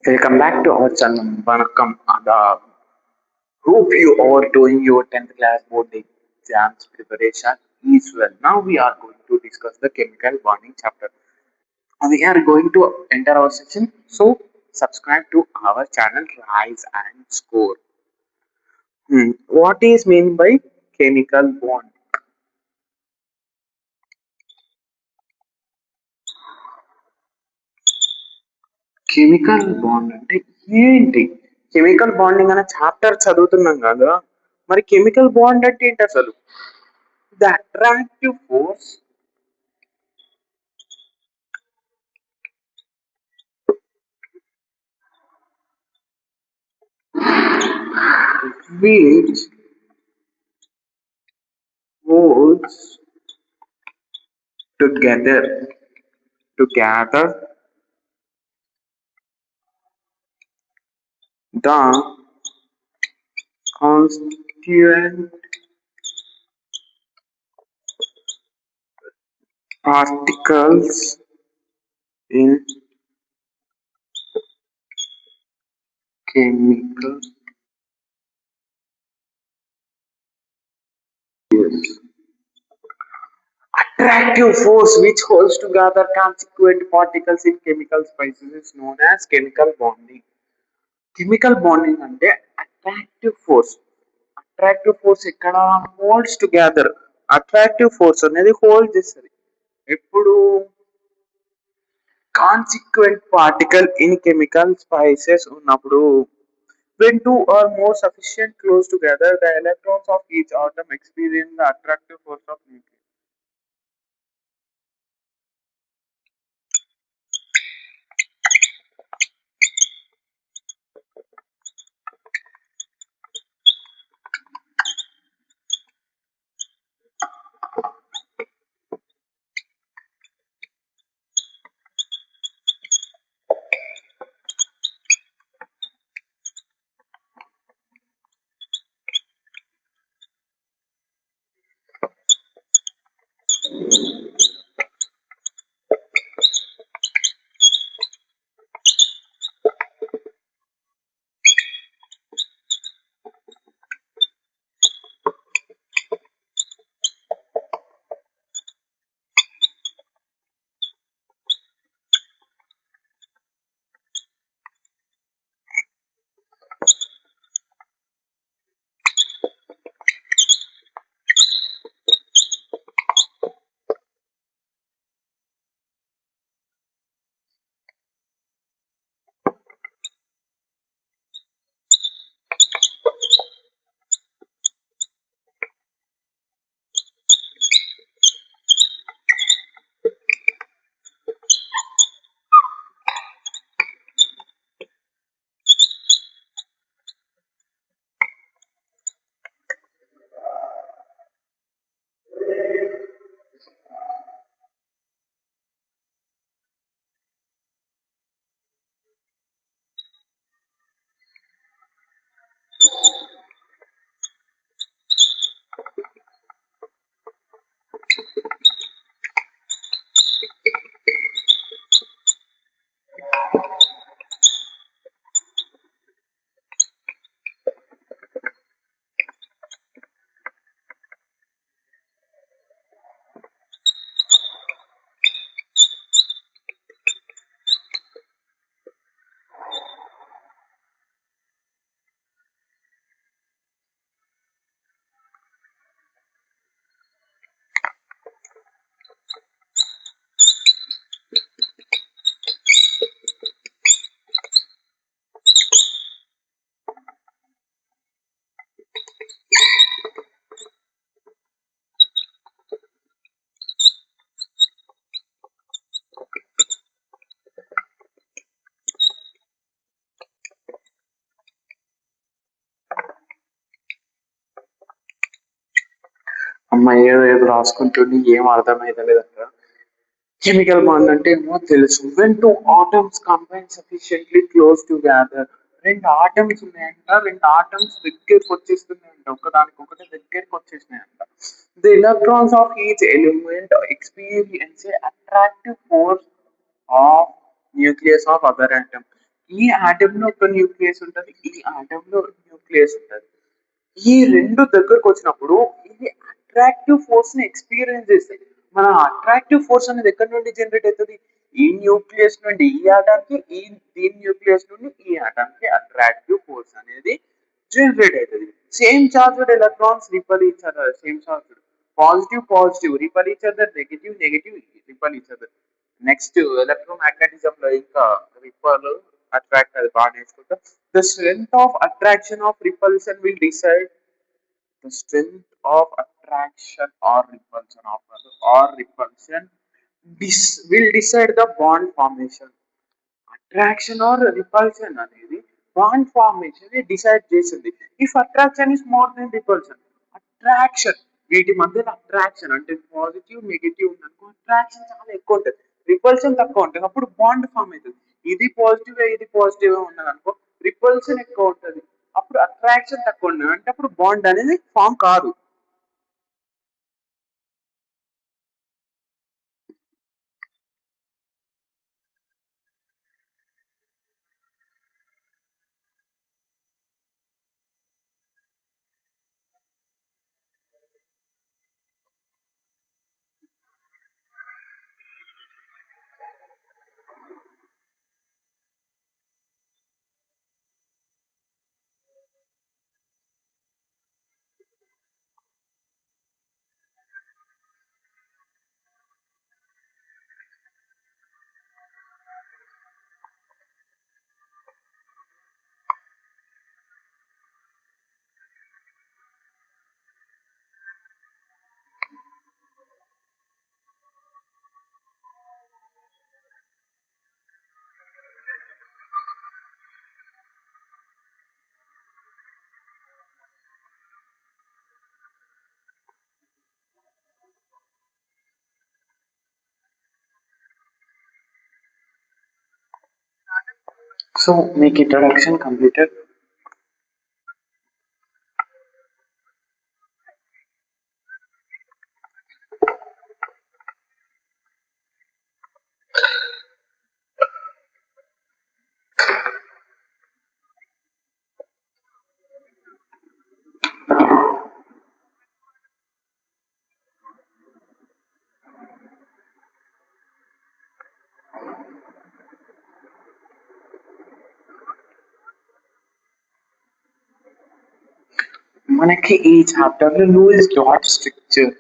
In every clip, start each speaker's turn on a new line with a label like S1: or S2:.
S1: Welcome back to our channel. Vanakkam. Hope you are doing your 10th class board exams preparation is well. Now we are going to discuss the chemical bonding chapter. We are going to enter our section. So subscribe to our channel Rise and Score. What is meant by chemical bond? Chemical bond అంటే ఏంటి? Chemical bonding అనే chapter చదువుతున్నాం కదా, మరి chemical bond అంటే ఏంటి అసలు? The attractive force which holds together the constituent particles in chemical. Attractive force which holds together constituent particles in chemical spices is known as chemical bonding. Chemical bonding అంటే attractive force ఎక్కడ holds together. Attractive force అనేది hold చేస్తుంది ఎప్పుడు? Consequent particle in chemical spices ఉన్నప్పుడు. When two or more sufficient close together, the electrons of each atom experience the attractive force of nucleus. అమ్మాయి ఏదో ఏదో రాసుకుంటుంది, ఏం అర్థమైతలేదంట. కెమికల్ బాండ్ అంటే ఏమో తెలుసు. When two atoms combine sufficiently close together. రెండు atoms ఉన్నాయంట, రెండు ఆటమ్స్ దగ్గరికి వచ్చేస్తున్నాయంట, ఒకదానికొకటి దగ్గరికి వచ్చేసినాయంట. The electrons of each element experience attractive force of nucleus of other atom. ఈ ఆటమ్ లో ఒక న్యూక్లియస్ ఉంటుంది, ఈ ఆటమ్ లో న్యూక్లియస్ ఉంటుంది. ఈ రెండు దగ్గరకు వచ్చినప్పుడు ఇది అట్రాక్టివ్ ఫోర్స్ ని ఎక్స్పీరియన్స్ చేస్తాయి. మన అట్రాక్టివ్ ఫోర్స్ అనేది ఎక్కడి నుండి జనరేట్ అవుతుంది? ఈ న్యూక్లియస్ నుండి ఈ ఆటానికి, ఈ దీని న్యూక్లియస్ నుండి ఈ ఆటానికి అట్రాక్టివ్ ఫోర్స్ అనేది జనరేట్ అవుతుంది. Same charged electrons ripple each other, same charged positive positive ripple each other, negative negative ripple each other. Next electromagnetism లో ఇంకా రిపల్ అట్రాక్ట్ అది బాగా నేర్చుకుంటాం. The strength of attraction of repulsion will decide the strength of attraction or repulsion will decide the bond formation. Attraction or repulsion అనేది bond formation decide చేసింది. If attraction is more than repulsion, attraction వీటి మధ్యలో attraction అంటే positive negative ఉందనుకో attraction చాలా ఎక్కువ ఉంటుంది, repulsion తక్కువ ఉంటుంది, అప్పుడు బాండ్ ఫామ్ అవుతుంది. ఇది పాజిటివ్ ఇది పాజిటివ్ ఉన్నది అనుకో రిపల్షన్ ఎక్కువ ఉంటుంది, అప్పుడు అట్రాక్షన్ తక్కువ ఉన్నది అంటే అప్పుడు బాండ్ అనేది ఫామ్ కాదు. సో మీకు ఇంట్రడక్షన్ కంప్లీటెడ్. మనకి ఈ చాప్టర్ లో లూయిస్ డాట్ స్ట్రక్చర్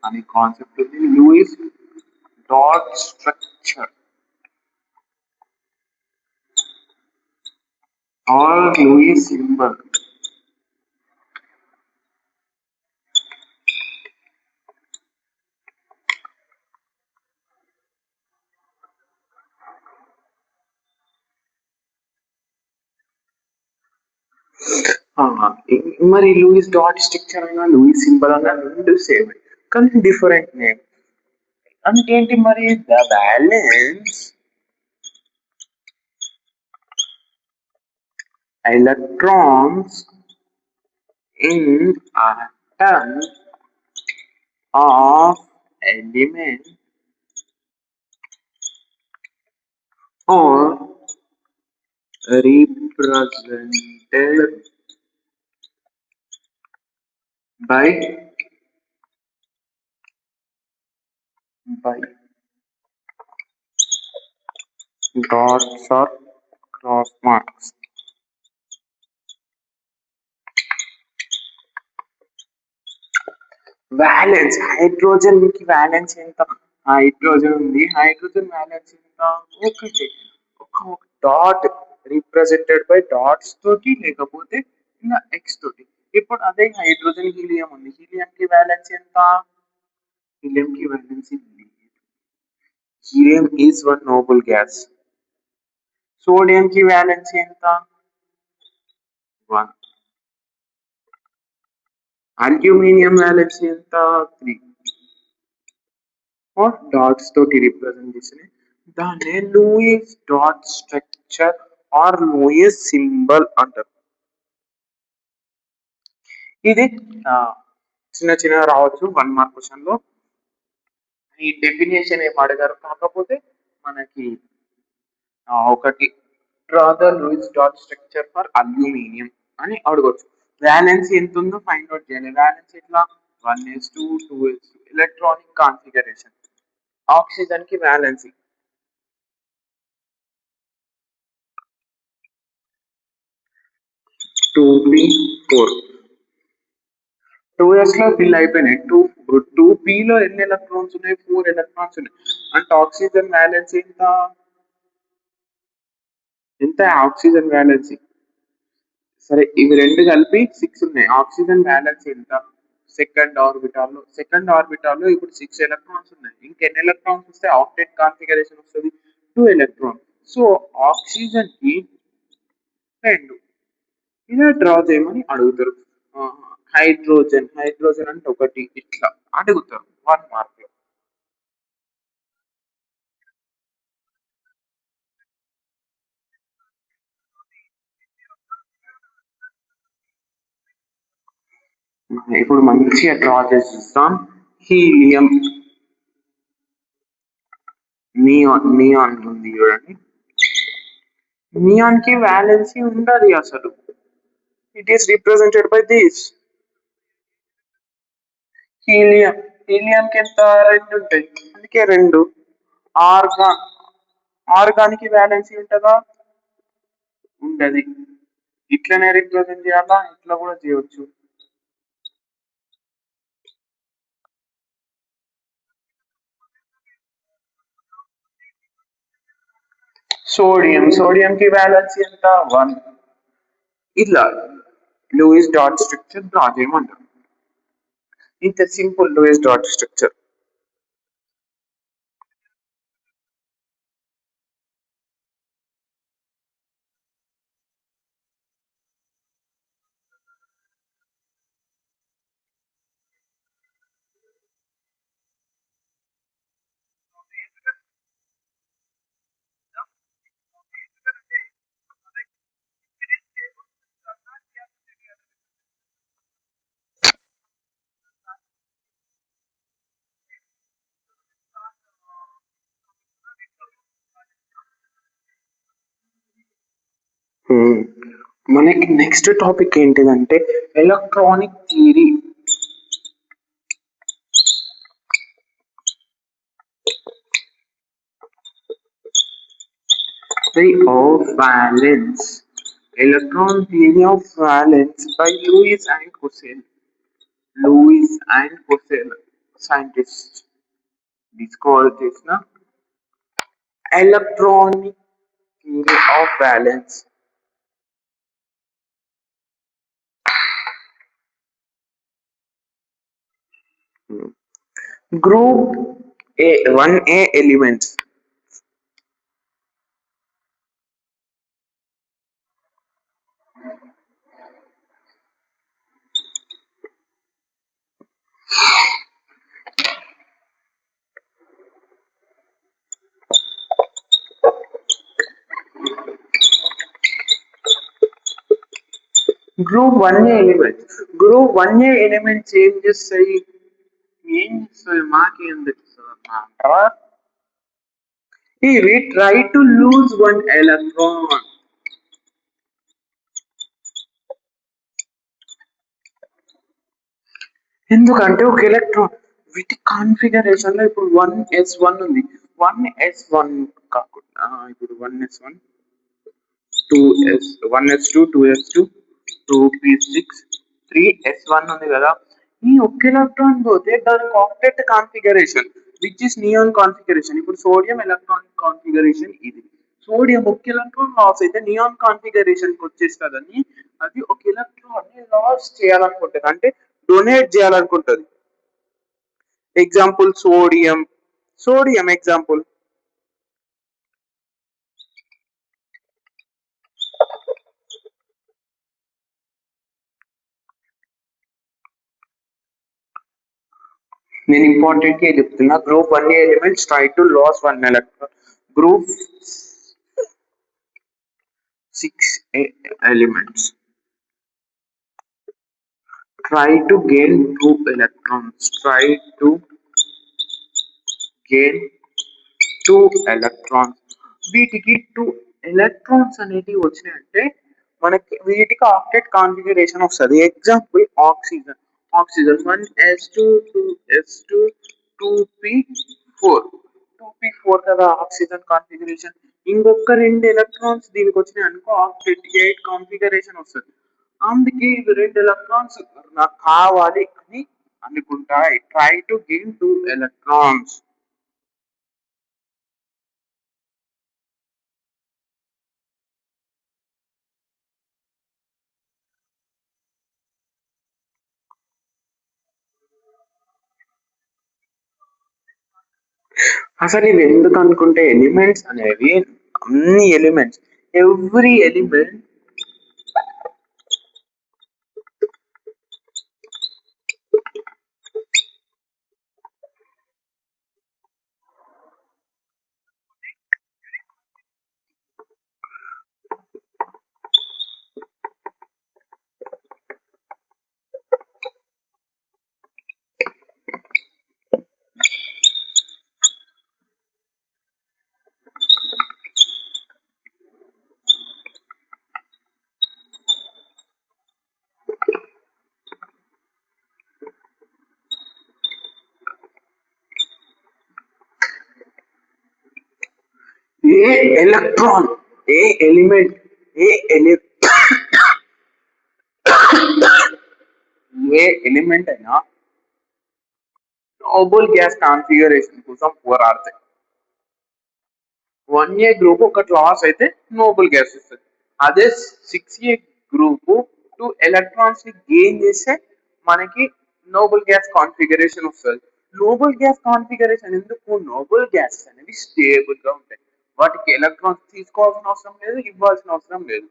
S1: అనే కాన్సెప్ట్ ఉంది. Lewis dot structure or Lewis symbol. మరి లూయిస్ డాట్ స్ట్రక్చర్ అయినా లూయిస్ సింబల్ అన్నా రెండు సేమ్ కానీ డిఫరెంట్ నేమ్. అంటే ఏంటి మరి? The valence electrons in atom of element or represented by dots or cross marks. Valence hydrogen కి వ్యాలెన్స్ ఎంత? హైడ్రోజన్ ఉంది, హైడ్రోజన్ వ్యాలెన్స్ ఎంత? ఒకటి. ఒక డాట్ రిప్రజెంటెడ్ బై డాట్స్ తోటి లేకపోతే ఇలా ఎక్స్ తోటి. ఇప్పుడు అదే హైడ్రోజన్ హీలియం ఉంది, హీలియం కి వ్యాలెన్స్ ఎంత? హీలియం కి వ్యాలెన్స్ లేదు. Helium is one noble gas. Sodium కి వ్యాలెన్స్ ఎంత? 1. అల్యూమినియం వ్యాలెన్స్ ఎంత? 3. और डॉट्स तोటి రిప్రజెంట్ చేసిన దాన్ని Lewis dot structure or Lewis symbol అంటారు. ఇది చిన్న చిన్న రావచ్చు 1 మార్క్ క్వశ్చన్ లో. ఈ డెఫినేషన్ ఏం అడిగారు, కాకపోతే మనకి ఒకటి draw the Lewis dot structure for aluminium అని అడగొచ్చు. వ్యాలెన్సీ ఎంత ఉందో ఫైండ్ అవుట్ చేయాలి. వ్యాలెన్సీ ఎట్లా 1s2 2s2 electronic configuration. Oxygen కి వ్యాలెన్సీ 2p4 2s లో ఫిల్ అయిపోయినాయి. 2p లో ఎన్ని ఎలక్ట్రాన్స్ ఉన్నాయి? 4 ఎలక్ట్రాన్స్ ఉన్నాయి. అంటే ఆక్సిజన్ వ్యాలెన్సీ ఎంత ఆక్సిజన్ వ్యాలెన్సీ? సరే, ఇవి రెండు కలిపి 6 ఉన్నాయి. ఆక్సిజన్ వ్యాలెన్స్ ఎంత? సెకండ్ ఆర్బిటాల్లో ఇప్పుడు 6 ఎలక్ట్రాన్స్ ఉన్నాయి. ఇంకెన్ని ఎలక్ట్రాన్స్ వస్తే ఆక్టేట్ కాన్ఫిగరేషన్ వస్తుంది? 2 ఎలక్ట్రాన్. సో ఆక్సిజన్ కి 2 ఇలా డ్రా చేయమని అడుగుతారు. హైడ్రోజన్ అంటే ఒకటి, ఇట్లా అడుగుతారు 1 మార్క్. ఇప్పుడు మంచిగా డ్రా చేసిస్తాం. హీలియం, నియాన్ ఉంది చూడండి. నియాన్ కి వ్యాలెన్సీ ఉండదు అసలు. It is represented by this helium. Helium కి ఎంత? 2 ఉంటాయి, అందుకే 2. ఆర్గాన్ ఆర్గాన్ కి వ్యాలెన్సీ ఉంటుందా? ఉండదు. ఇట్లనే రిప్రజెంట్ చేయాలా, ఇట్లా కూడా చేయొచ్చు. సోడియం కి వ్యాలెన్సీ ఎంత? 1. ఇట్లా లూయిస్ డాట్ స్ట్రక్చర్ డ్రా చేయమంటారు. ఇంత సింపుల్ లూయిస్ డాట్ స్ట్రక్చర్. మనకి నెక్స్ట్ టాపిక్ ఏంటిదంటే electronic theory. of valence. Electron theory of valence by Louis and Cousel. Scientists discovered this na electronic theory of valence. Group A 1A elements. Group 1A elements. Group 1A elements ఏం చేస్తాయి? మాకేం తెలుస్తుంది? ఇవి try to lose one electron. ఎందుకంటే ఒక electron వీటి configuration లో ఇప్పుడు 1s1 ఉంది. 1s1 కాకుండా ఇప్పుడు 1s1 2s 1s2 2s2 2p6 3s1 ఉంది కదా. ఈ ఒక్క ఎలక్ట్రాన్ పోతే దానికి octet configuration which is neon configuration. ఇప్పుడు సోడియం ఎలక్ట్రానిక్ కాన్ఫిగరేషన్ ఇది. సోడియం ఒక ఎలక్ట్రాన్ లాస్ అయితే నియాన్ కాన్ఫిగరేషన్ కి వచ్చేస్తుందని అది ఒక ఎలక్ట్రాన్ ని లాస్ చేయాలనుకుంటుంది, అంటే డొనేట్ చేయాలనుకుంటుంది. Example sodium example. నేను ఇంపార్టెంట్ గా చెప్తున్నా. Group 1 elements try to loss 1 electron. Group 6 elements try to gain 2 electrons. Gain 2 electrons. వీటికి 2 ఎలక్ట్రాన్స్ అనేటివి వచ్చినాయంటే మనకి వీటికి ఆక్టెట్ కాన్ఫిగరేషన్ వస్తుంది. Example oxygen. Oxygen 1s2 2s2 2p4 కదా ఆక్సిజన్ కాన్ఫిగరేషన్. ఇంకొక రెండు ఎలక్ట్రాన్స్ దీనికి వచ్చినాయి అనుకో ఆక్టెట్ 8 కాన్ఫిగరేషన్ వస్తుంది. అందుకే ఇవి రెండు ఎలక్ట్రాన్స్ నాకు కావాలి అని అనుకుంటాయి. Try to gain 2 electrons. అసలు ఇవి ఎందుకు అనుకుంటే ఎలిమెంట్స్ అనేవి అన్ని ఎలిమెంట్స్ ఎవ్రీ ఎలిమెంట్ ఏ ఎలక్ట్రాన్ ఏ ఎలిమెంట్ ఏ ఎలి ఏ ఎలిమెంట్ అయినా నోబుల్ గ్యాస్ కాన్ఫిగరేషన్ కోసం పోరాడతాయి. 1A గ్రూప్ ఒక లాస్ అయితే నోబుల్ గ్యాస్ వస్తుంది. అదే 6A గ్రూప్ 2 ఎలక్ట్రాన్స్ ని గెయిన్ చేస్తే మనకి నోబుల్ గ్యాస్ కాన్ఫిగరేషన్ వస్తుంది. నోబుల్ గ్యాస్ కాన్ఫిగరేషన్ ఎందుకు? నోబుల్ గ్యాసెస్ అనేవి స్టేబుల్ గా ఉంటాయి. వాటికి ఎలక్ట్రాన్స్ తీసుకోవాల్సిన అవసరం లేదు, ఇవ్వాల్సిన అవసరం లేదు.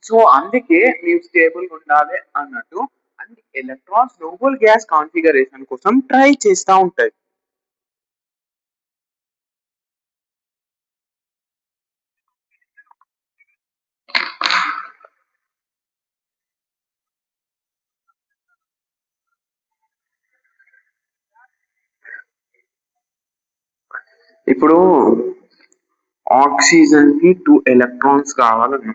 S1: సో అందుకే మేము స్టేబుల్ ఉండాలి అన్నట్టు అన్ని ఎలక్ట్రాన్స్ నోబుల్ గ్యాస్ కాన్ఫిగరేషన్ కోసం ట్రై చేస్తూ ఉంటాయి. ఇప్పుడు ఆక్సిజన్ కి 2 ఎలక్ట్రాన్స్ కావాలన్నా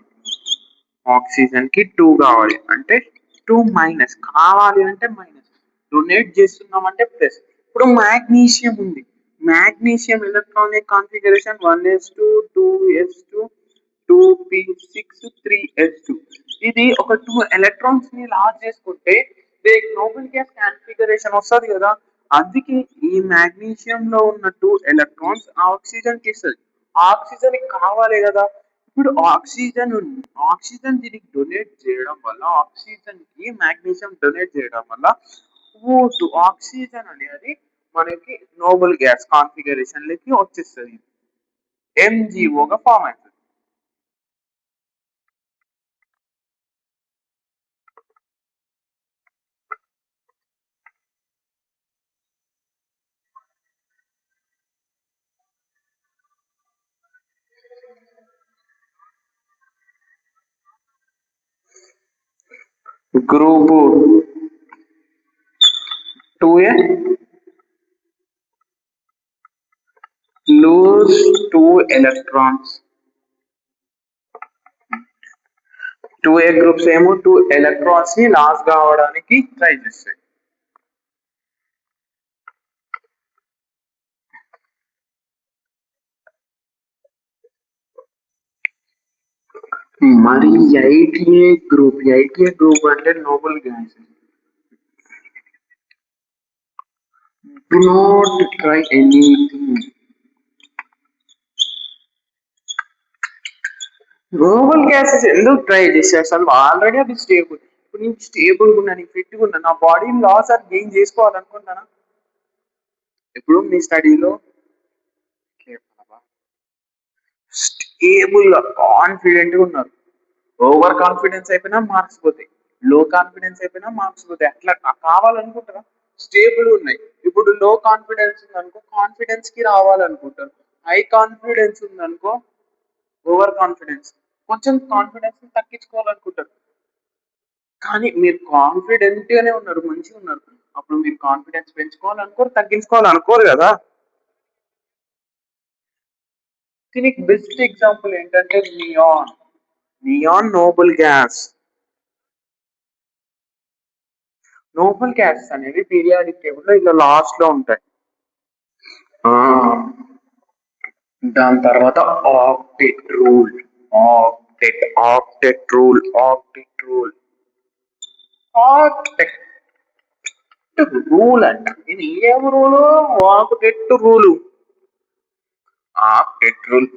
S1: ఆక్సిజన్ కి 2 కావాలి అంటే 2 మైనస్ కావాలి అంటే మైనస్ డొనేట్ చేస్తున్నాం అంటే ప్లస్. ఇప్పుడు మాగ్నీషియం ఉంది. Magnesium electronic configuration 1s2 2s2 2p6 3s2. ఇది ఒక 2 ఎలక్ట్రాన్స్ ని లాస్ చేసుకుంటే దీనికి నోబెల్ గ్యాస్ కాన్ఫిగరేషన్ వస్తుంది కదా. అందుకే ఈ మాగ్నీషియం లో ఉన్న 2 ఎలక్ట్రాన్స్ ఆక్సిజన్ కి ఇస్తుంది. ఆక్సిజన్ కావాలి కదా. ఇప్పుడు ఆక్సిజన్ దీనికి డొనేట్ చేయడం వల్ల ఆక్సిజన్ కి మాగ్నీషియం డొనేట్ చేయడం వల్ల O2 ఆక్సిజన్ అనేది మనకి నోబెల్ గ్యాస్ కాన్ఫిగరేషన్ లకి వచ్చేస్తుంది. ఎంజిఓగా ఫామ్ అవుతుంది. Group 2A lose 2 electrons. 2A groups ఏమో 2 ఎలక్ట్రాన్స్ ని లాస్ కావడానికి ట్రై చేస్తాయి. మరి 8A గ్రూప్ అంటే Nobel gas. Do not try anything. Nobel gases ఎందుకు ట్రై చేస్తే అసలు ఆల్రెడీ అది స్టేబుల్. ఇప్పుడు నేను స్టేబుల్ ఉన్నా, నేను ఫిట్గా ఉన్నా, నా బాడీని లాస్ అని గెయిన్ చేసుకోవాలనుకుంటానా? ఇప్పుడు మీ స్టడీలో స్టేబుల్ గా కాన్ఫిడెంట్ గా ఉన్నారు. ఓవర్ కాన్ఫిడెన్స్ అయిపోయినా మార్క్స్ పోతాయి, లో కాన్ఫిడెన్స్ అయిపోయినా మార్క్స్ పోతాయి. అట్లా కావాలనుకుంటారా? స్టేబుల్ ఉన్నాయి. ఇప్పుడు లో కాన్ఫిడెన్స్ ఉందనుకో కాన్ఫిడెన్స్ కి రావాలనుకుంటారు. హై కాన్ఫిడెన్స్ ఉందనుకో ఓవర్ కాన్ఫిడెన్స్ కొంచెం కాన్ఫిడెన్స్ తగ్గించుకోవాలనుకుంటారు. కానీ మీరు కాన్ఫిడెంట్ గానే ఉన్నారు, మంచిగా ఉన్నారు. అప్పుడు మీరు కాన్ఫిడెన్స్ పెంచుకోవాలనుకోరు, తగ్గించుకోవాలనుకోరు కదా. దీనికి బెస్ట్ ఎగ్జాంపుల్ ఏంటంటే neon. Neon noble gas. Noble gases అనేవి పీరియాడిక్ టేబుల్ లో ఇలా లాస్ట్ లో ఉంటాయి. ఆ, దాని తర్వాత octet rule. Octet rule octet rule అంట. ఇది ఏం rule? Octet rule. Octet rule.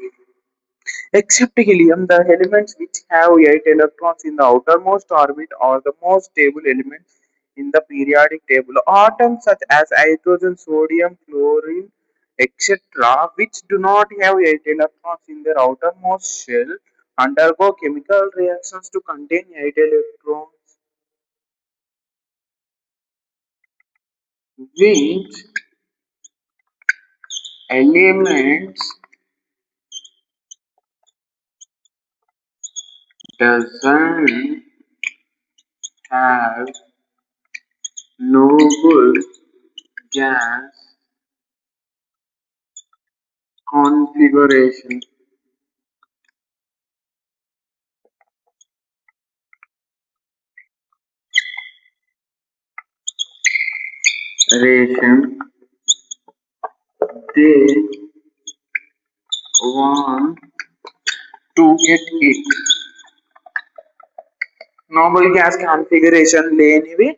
S1: Except helium, the elements which have 8 electrons in the outermost orbit are the most stable elements in the periodic table. Atoms such as hydrogen, sodium, chlorine, etc., which do not have 8 electrons in their outermost shell, undergo chemical reactions to contain 8 electrons, which elements doesn't have noble gas configuration. Ration. They want to get it. Nobel gas configuration లేనివి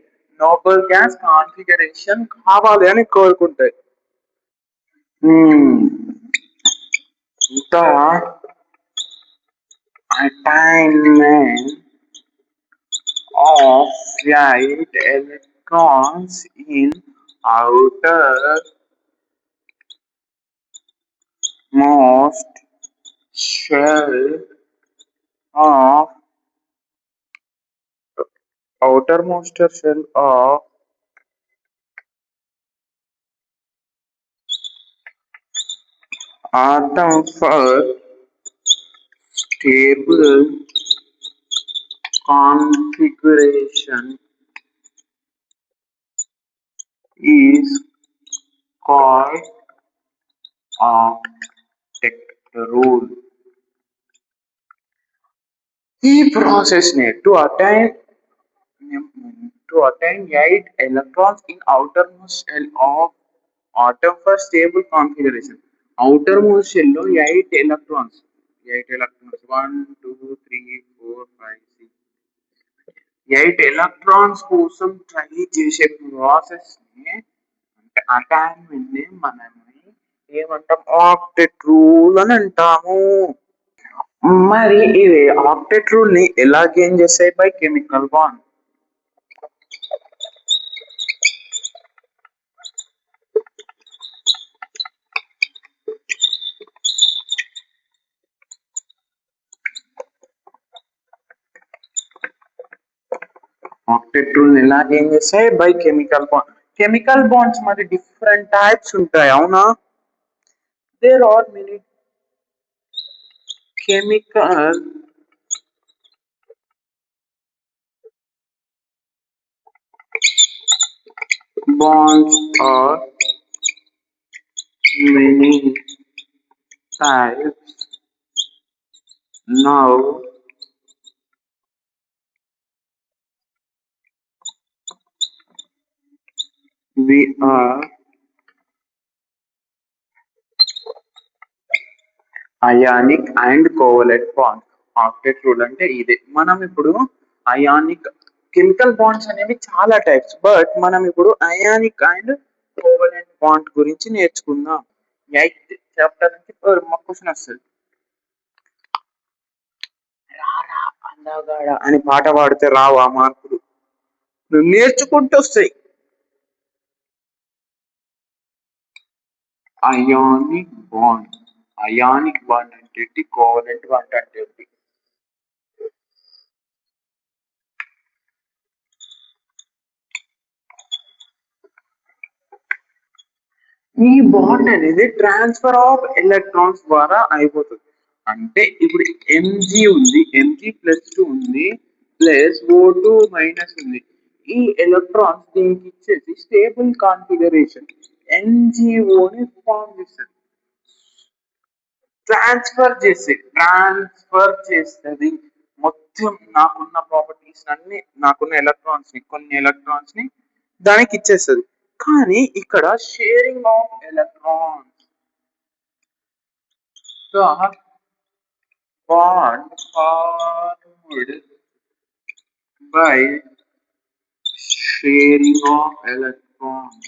S1: Nobel gas configuration కావాలి అని కోరుకుంటాయి. The attainment of 8 electrons in outermost shell of atom for stable configuration is called octet rule. ఈ process ని to attain 8 electrons in outermost shell of atom for stable configuration. Outermost shell లో 8 electrons 1 2 3 4 5 6 8 electrons కోసం try చేసే process ని అంటే attainment ని మనం ఏమంటాం? ఆక్టెట్ రూల్ అని అంటాము. మరి ఇవి ఆక్టెట్ రూల్ ని ఎలా గెయిన్ చేస్తాయి? By chemical bond. Octet rule ని ఎలా గెయిన్ చేస్తాయి? By chemical bond. Chemical bonds మరి డిఫరెంట్ టైప్స్ ఉంటాయి, అవునా? There are many chemical bonds are many types. Now we are ionic and covalent bond. Octet rule అంటే ఇదే. మనం ఇప్పుడు అయానిక్ కెమికల్ బాండ్స్ అనేవి చాలా టైప్స్, బట్ మనం ఇప్పుడు అయానిక్ అండ్ కోవలెంట్ బాండ్ గురించి నేర్చుకుందాం. 8th చాప్టర్ నుంచి మాకు క్వశ్చన్ వస్తుంది. రారా అందగాడ అని పాట పాడితే రావా మార్కులు? నువ్వు నేర్చుకుంటూ వస్తాయి. అయానిక్ బాండ్ అంటే కోవలెంట్ బాండ్ అంటే ఈ బాండ్ అనేది ట్రాన్స్ఫర్ ఆఫ్ ఎలక్ట్రాన్స్ ద్వారా అయిపోతుంది. అంటే ఇప్పుడు ఎంజీ ఉంది, ఎంజీ+2 ఉంది, ప్లస్ O2 మైనస్ ఉంది. ఈ ఎలక్ట్రాన్స్ దీనికి ఇచ్చేసి స్టేబుల్ కాన్ఫిగరేషన్ ఎన్జిఓని ఫామ్ చేస్తుంది. ట్రాన్స్ఫర్ చేస్తుంది మొత్తం నాకున్న ప్రాపర్టీస్ అన్ని, నాకున్న ఎలక్ట్రాన్స్ ని, కొన్ని ఎలక్ట్రాన్స్ ని దానికి ఇచ్చేస్తుంది. కానీ ఇక్కడ sharing of electrons, the bond formed by sharing of electrons.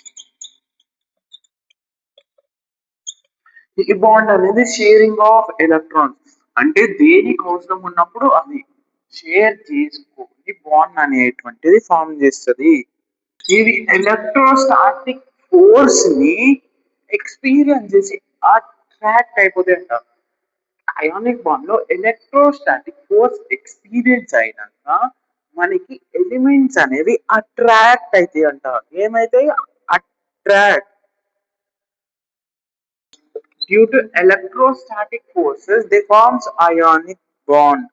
S1: ఈ బాండ్ అనేది షేరింగ్ ఆఫ్ ఎలక్ట్రాన్స్ అంటే దేనికి అవసరం ఉన్నప్పుడు అది షేర్ చేసుకొని బాండ్ అనేటువంటిది ఫామ్ చేస్తుంది. ఇది ఎలక్ట్రోస్టాటిక్ ఫోర్స్ ని ఎక్స్పీరియన్స్ చేసి అట్రాక్ట్ అయిపోతే అంటారు. అయానిక్ బాండ్ లో ఎలక్ట్రోస్టాటిక్ ఫోర్స్ ఎక్స్పీరియన్స్ అయినాక మనకి ఎలిమెంట్స్ అనేవి అట్రాక్ట్ అవుతాయి అంట. ఏమైతాయి? Attract. Due to electrostatic forces, they forms ionic bond.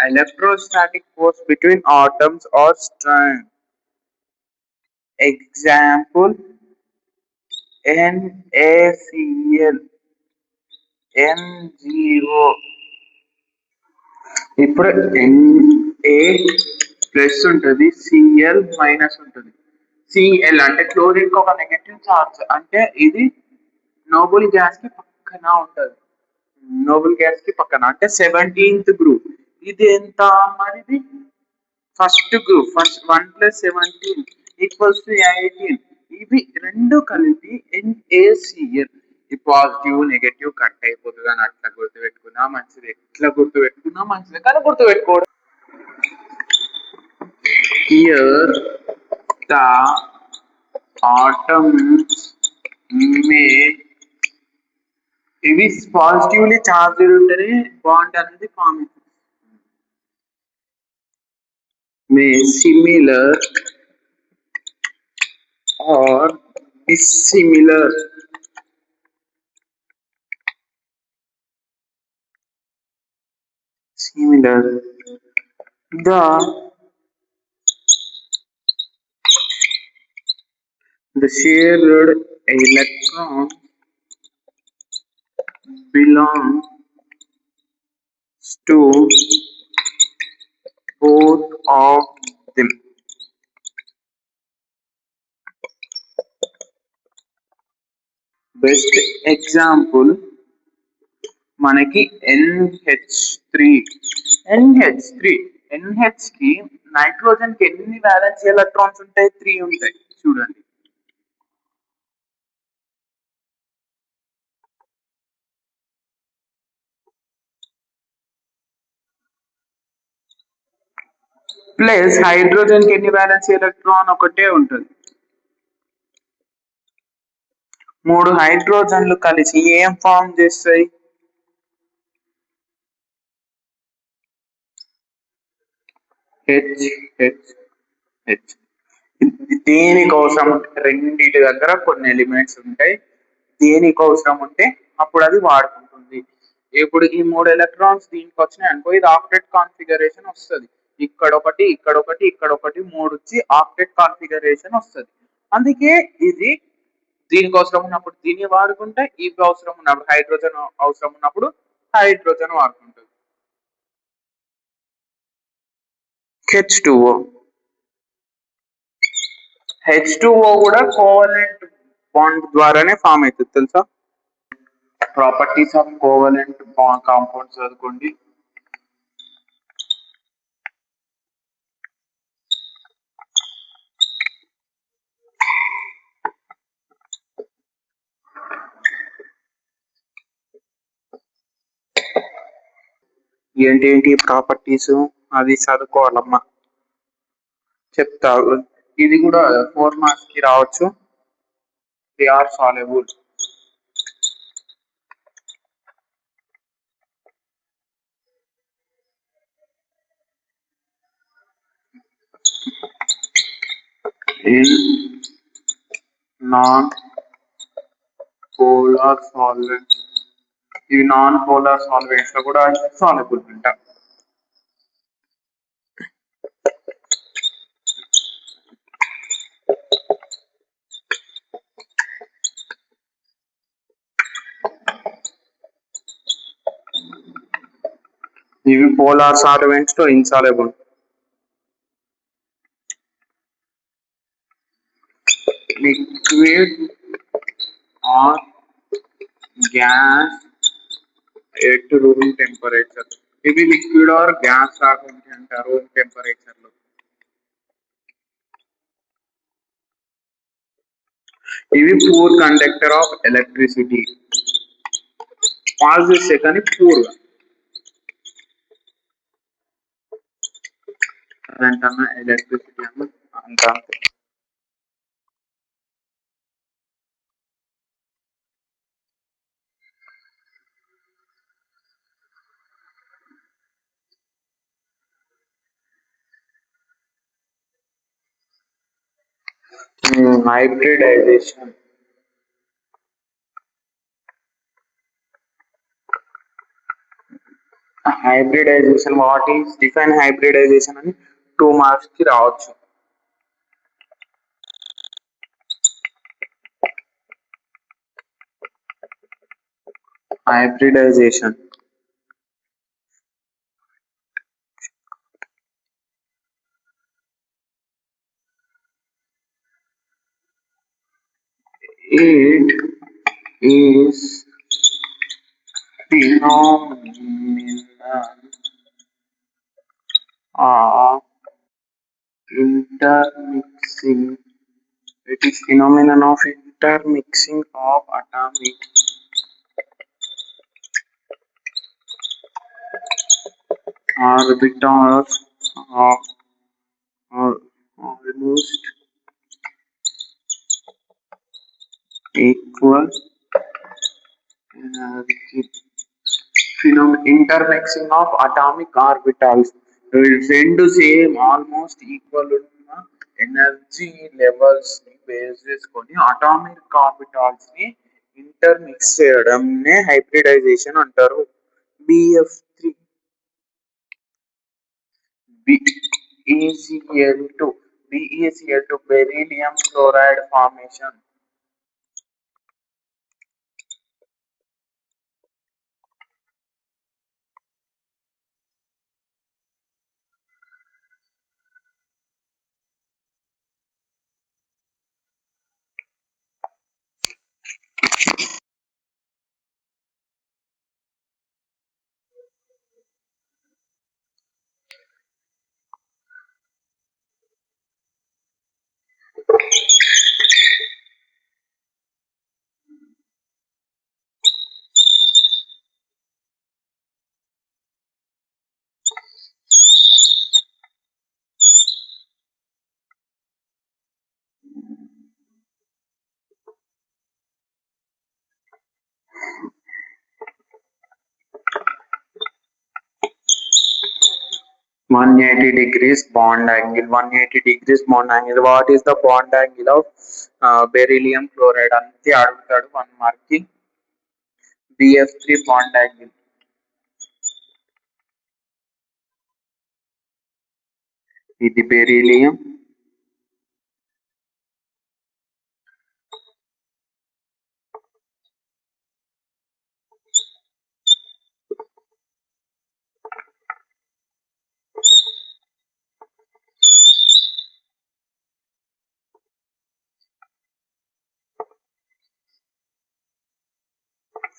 S1: Electrostatic force between atoms or strand. Example: NaCl, NGO. ఇప్పుడు Na ప్లస్ ఉంటుంది, Cl మైనస్ ఉంటుంది. Cl అంటే క్లోరిన్ కి ఒక నెగటివ్ చార్జ్, అంటే ఇది నోబుల్ గ్యాస్ కి పక్కన ఉంటది. నోబుల్ గ్యాస్ కి పక్కన అంటే 17th గ్రూప్. ఇది ఎంత మరిది? First group. ఫస్ట్ 1+17 = 18. ఇవి రెండు కలిపి NaCl. ఈ పాజిటివ్ నెగటివ్ కట్ అయిపోతుంది అని అట్లా గుర్తుపెట్టుకున్నా మంచిది, ఎట్లా గుర్తుపెట్టుకున్నా మంచిది, కానీ గుర్తుపెట్టుకోవడం. Here the atoms may, ఇవి పాజిటివ్లీ చార్జ్డ్ ఉంటేనే బాండ్ అనేది ఫామ్ అవుతుంది. May similar or dissimilar. Similar. The shared electron belongs to both of them. Best example మనకి NH3. NH కి నైట్రోజన్ కి ఎన్ని వ్యాలెన్స్ ఎలక్ట్రాన్స్ ఉంటాయి? 3 ఉంటాయి. చూడండి, ప్లస్ హైడ్రోజన్ కి ఎన్ని వ్యాలెన్స్ ఎలక్ట్రాన్? ఒకటే ఉంటుంది. 3 హైడ్రోజన్లు కలిసి ఏం ఫామ్ చేస్తాయి? H. దేనికి అవసరం? రెండింటి దగ్గర కొన్ని ఎలిమెంట్స్ ఉంటాయి, దేనికి అవసరం ఉంటే అప్పుడు అది వాడుకుంటుంది. ఇప్పుడు ఈ 3 ఎలక్ట్రాన్స్ దీనికి వచ్చినాయి అనుకో, ఇది ఆక్టెట్ కాన్ఫిగరేషన్ వస్తుంది. ఇక్కడ ఒకటి, ఇక్కడ ఒకటి, ఇక్కడ ఒకటి, 3 వచ్చి ఆక్టెట్ కాన్ఫిగరేషన్ వస్తుంది. అందుకే ఇది దీనికి అవసరం ఉన్నప్పుడు దీన్ని వాడుకుంటే, ఇవి అవసరం ఉన్నప్పుడు హైడ్రోజన్ అవసరం ఉన్నప్పుడు హైడ్రోజన్ వాడుకుంటుంది. H2O. H2O కూడా కోవలెంట్ బాండ్ ద్వారానే ఫామ్ అవుతుంది, తెలుసా? ప్రాపర్టీస్ ఆఫ్ కోవలెంట్ కాంపౌండ్స్ చదువుకోండి. ఏంటి ప్రాపర్టీస్ అది చదువుకోవాలమ్మా, చెప్తా. ఇది కూడా 4 మార్క్స్ కి రావచ్చు. They are soluble. In non polar solvents. ఇవి నాన్ పోలార్ సాల్వెంట్స్ లో కూడా సాల్యుబుల్ ఉంటాయి. ఇవి పోలార్ సాల్వెంట్స్ తో insoluble. Liquid or gas at room temperature. ఇవి లిక్విడ్ ఆర్ గ్యాస్ రాకుండా అంటారు రూమ్ టెంపరేచర్ లో. ఇవి poor conductor of electricity. Pass చేసే కానీ పూర్ కరెంట్ అన్న ఎలక్ట్రిసిటీ అన్న అంత. Hybridisation. Hybridisation what is define hybridisation అని 2 మార్క్స్ కి రావచ్చు. hybridization it is phenomenon of intermixing. It is phenomenon of intermixing of atomic orbitals of almost equal energy. Intermixing of atomic orbitals. రెండు same almost equal ఉన్న energy levels ని base చేసుకొని atomic orbitals ని intermix చేయడంనే hybridisation అంటారు. BF3 BeCl2 BeCl2 beryllium chloride formation. bond angle 180 degrees bond angle. What is the bond angle of beryllium chloride అంతే అడుగుతాడు 1 mark కి. BF3 bond angle. ఇది beryllium,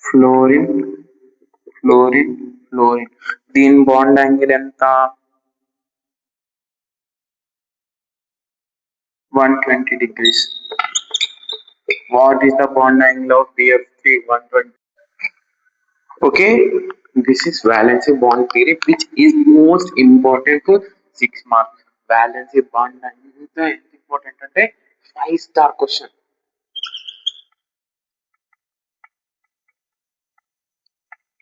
S1: fluorine fluorine fluorine. దీని bond angle ఎంత? 120 degrees. What is the bond angle of BF3? 120. Okay, this is valency bond theory, which is most important for 6 marks. Valency bond angle is the important అంటే 5-star question.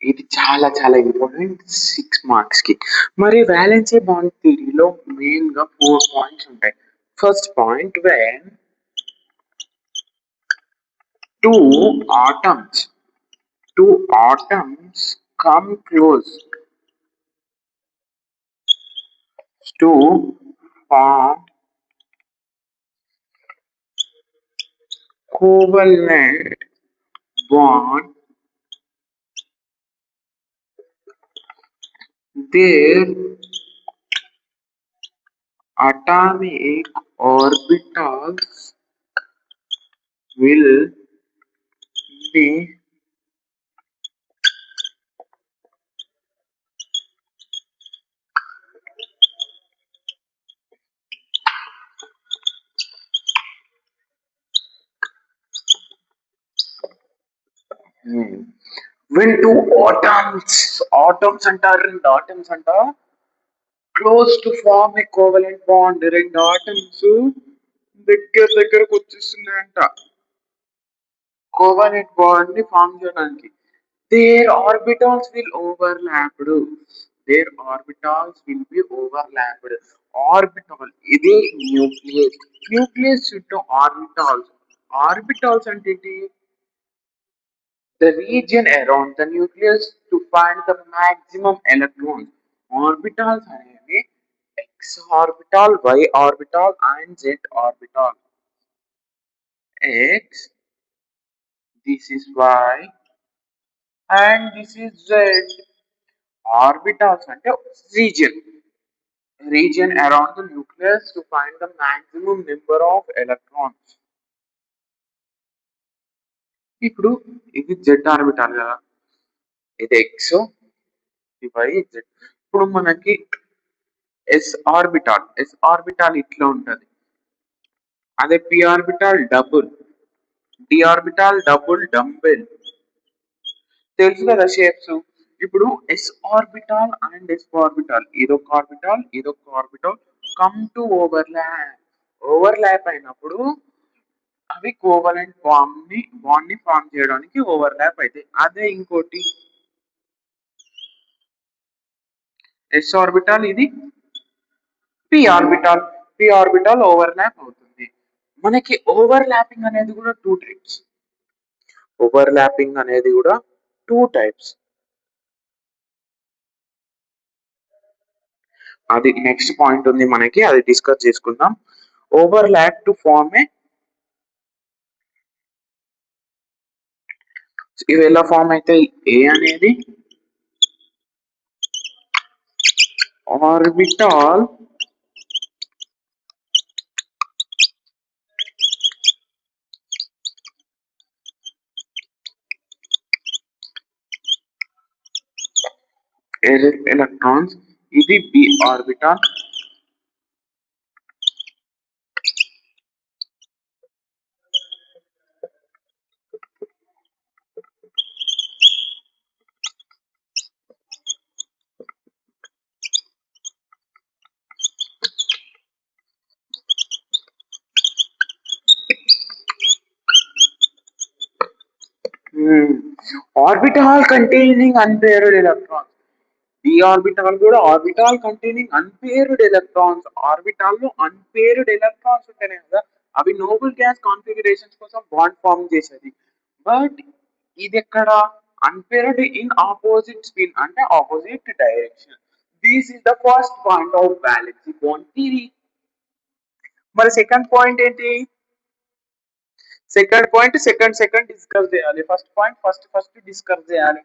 S1: ఇది చాలా చాలా important 6 marks కి. మరి valency bond థియరీలో main గా 4 points ఉంటాయి. First point, when two atoms two atoms come close to form covalent bond, their atomic orbitals will be when two atoms అంట close to form a covalent bond రెండు atoms దగ్గరకు వచ్చేస్తున్నాయంట covalent bond ని form చేయడానికి their orbitals will overlapped their orbitals will be overlapped orbital ఇది nucleus చుట్టూ orbitals అంటే ఏంటి the region around the nucleus to find the maximum electrons. Orbitals అనేవి x orbital, y orbital and z orbital. X, this is y and this is z. Orbitals అంటే region around the nucleus to find the maximum number of electrons. ఇప్పుడు ఇది z orbital కదా ఇది x ఇది y z ఇప్పుడు మనకి yes orbital ఇట్లా ఉంటది అదే p orbital double d orbital double dumbbell తెలుసు కదా షేప్స్ ఇప్పుడు s orbital and s orbital ఇదొక ఆర్బిటాల్ కమ్ టు ఓవర్లాప్ అయినప్పుడు అవి కోవలెంట్ బాండ్ ని ఫామ్ చేయడానికి ఓవర్లాప్ అవుతాయి అదే ఇంకోటి ఎస్ ఆర్బిటాల్ ఇది పి ఆర్బిటాల్ ఓవర్లాప్ అవుతుంది మనకి ఓవర్లాపింగ్ అనేది కూడా టూ టైప్స్ అది నెక్స్ట్ పాయింట్ ఉంది మనకి అది డిస్కస్ చేసుకుందాం ఓవర్లాప్ టు ఫార్మ్ ఇవి ఎలా ఫామ్ అయితే ఏ అనేది ఆర్బిటాల్ ఎలక్ట్రాన్స్ ఇది B orbital orbital containing unpaired electrons D orbital కూడా ఆర్బిటాల్ కంటైనింగ్ అన్పేర్డ్ ఎలక్ట్రాన్స్ ఆర్బిటాల్లో అన్పేర్డ్ ఎలక్ట్రాన్స్ ఉంటాయి కదా అవి నోబుల్ గ్యాస్ కాన్ఫిగరేషన్స్ కోసం బాండ్ ఫామ్ చేసేది బట్ ఇది ఎక్కడ అన్పేర్డ్ ఇన్ ఆపోజిట్ స్పిన్ అంటే opposite direction this is the first point of valency bond theory మరి సెకండ్ పాయింట్ ఏంటి సెకండ్ డిస్కస్ చేయాలి ఫస్ట్ పాయింట్ ఫస్ట్ డిస్కస్ చేయాలి